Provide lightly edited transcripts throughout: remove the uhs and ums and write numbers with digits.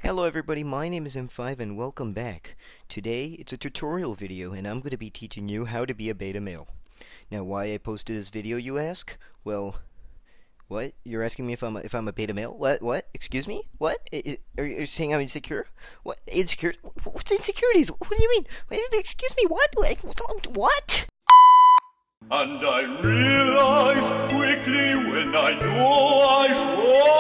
Hello everybody, my name is M5 and welcome back. Today, it's a tutorial video and I'm going to be teaching you how to be a beta male. Now, why I posted this video, you ask? Well, what? You're asking me if I'm a beta male? What? Excuse me? What? Are you saying I'm insecure? What? Insecure? What's insecurities? What do you mean? Excuse me, what? What? And I realized quickly when I knew I should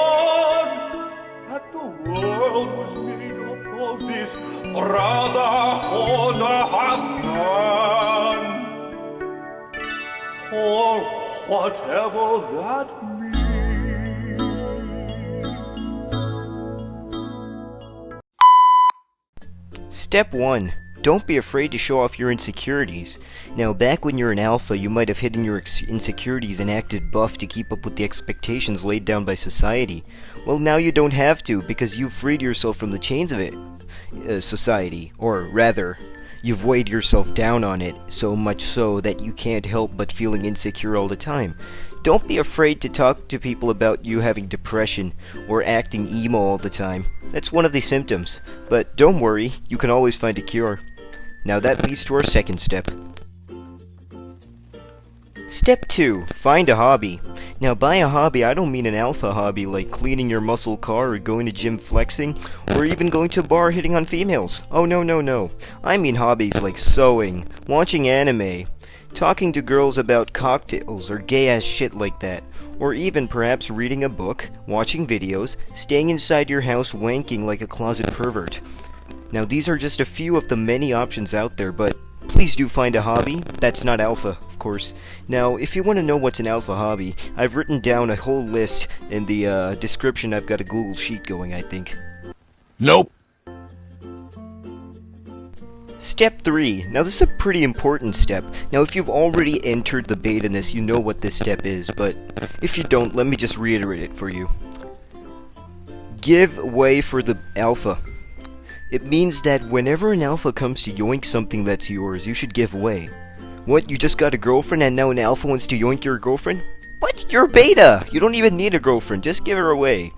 that the world was made up of this brotherhood of man. For whatever that means. Step 1. Don't be afraid to show off your insecurities. Now, back when you're an alpha, you might have hidden your insecurities and acted buff to keep up with the expectations laid down by society. Well, now you don't have to, because you've freed yourself from the chains of society. Or rather, you've weighed yourself down on it, so much so that you can't help but feeling insecure all the time. Don't be afraid to talk to people about you having depression or acting emo all the time. That's one of the symptoms. But don't worry, you can always find a cure. Now that leads to our second step. Step 2. Find a hobby. Now, by a hobby, I don't mean an alpha hobby like cleaning your muscle car or going to gym flexing, or even going to a bar hitting on females. Oh, no. I mean hobbies like sewing, watching anime, talking to girls about cocktails or gay-ass shit like that, or even perhaps reading a book, watching videos, staying inside your house wanking like a closet pervert. Now, these are just a few of the many options out there, but please do find a hobby that's not alpha, of course. Now, if you want to know what's an alpha hobby, I've written down a whole list in the description. I've got a Google Sheet going, I think. Nope. Step 3. Now, this is a pretty important step. Now, if you've already entered the beta-ness, you know what this step is, but if you don't, let me just reiterate it for you. Give way for the alpha. It means that whenever an alpha comes to yoink something that's yours, you should give way. What, you just got a girlfriend and now an alpha wants to yoink your girlfriend? What? You're beta! You don't even need a girlfriend, just give her away.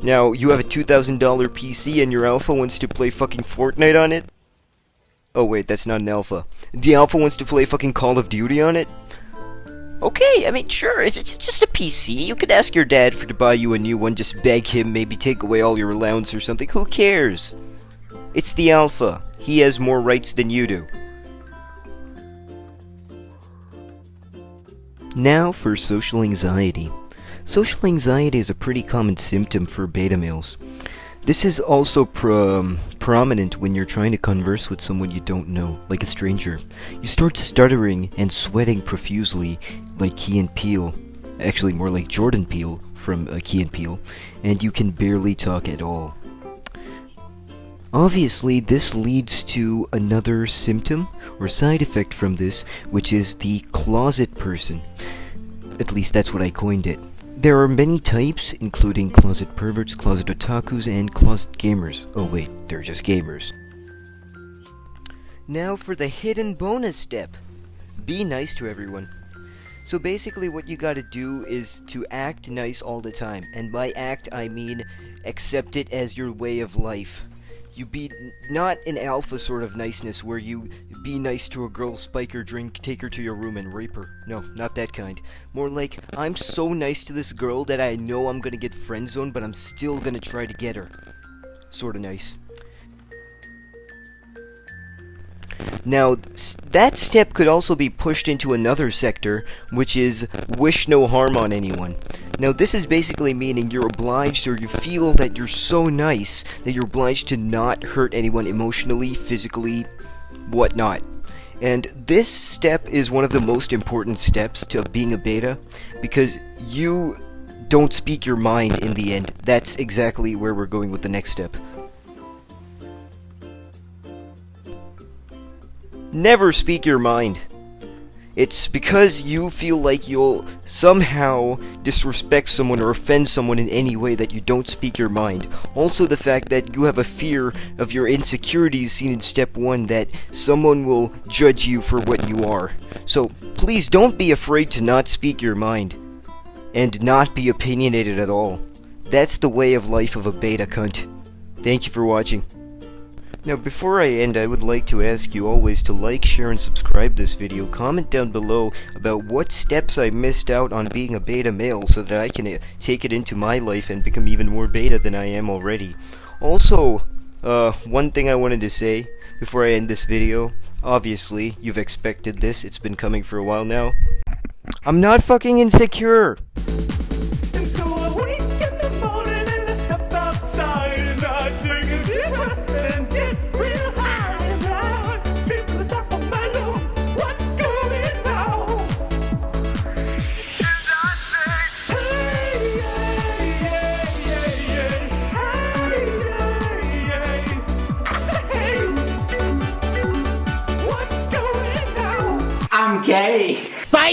Now, you have a $2,000 PC and your alpha wants to play fucking Fortnite on it? Oh wait, that's not an alpha. The alpha wants to play fucking Call of Duty on it? Okay, I mean, sure, it's just a PC. You could ask your dad to buy you a new one, just beg him, maybe take away all your allowance or something. Who cares? It's the alpha. He has more rights than you do. Now for social anxiety. Social anxiety is a pretty common symptom for beta males. This is also prominent when you're trying to converse with someone you don't know, like a stranger. You start stuttering and sweating profusely, like Key and Peele. Actually, more like Jordan Peele from Key and Peele, and you can barely talk at all. Obviously, this leads to another symptom or side effect from this, which is the closet person. At least that's what I coined it. There are many types, including closet perverts, closet otakus, and closet gamers. Oh wait, they're just gamers. Now for the hidden bonus step. Be nice to everyone. So basically what you gotta do is to act nice all the time. And by act, I mean accept it as your way of life. You be not an alpha sort of niceness where you be nice to a girl, spike her drink, take her to your room and rape her. No, not that kind. More like, I'm so nice to this girl that I know I'm gonna get friend zoned, but I'm still gonna try to get her. Sorta nice. Now, that step could also be pushed into another sector, which is wish no harm on anyone. Now, this is basically meaning you're obliged, or you feel that you're so nice that you're obliged to not hurt anyone emotionally, physically, whatnot. And this step is one of the most important steps to being a beta, because you don't speak your mind in the end. That's exactly where we're going with the next step. Never speak your mind. It's because you feel like you'll somehow disrespect someone or offend someone in any way that you don't speak your mind. Also the fact that you have a fear of your insecurities seen in step 1, that someone will judge you for what you are. So please don't be afraid to not speak your mind. And not be opinionated at all. That's the way of life of a beta cunt. Thank you for watching. Now, before I end, I would like to ask you always to like, share, and subscribe this video. Comment down below about what steps I missed out on being a beta male so that I can take it into my life and become even more beta than I am already. Also, one thing I wanted to say before I end this video. Obviously, you've expected this. It's been coming for a while now. I'm not fucking insecure! And so I wake in the morning and I step outside and I take a deep breath and get real high and I straight to the top of my lungs. What's going on? And I say, hey, hey, hey, hey, hey. I say, hey, what's going on? I'm gay.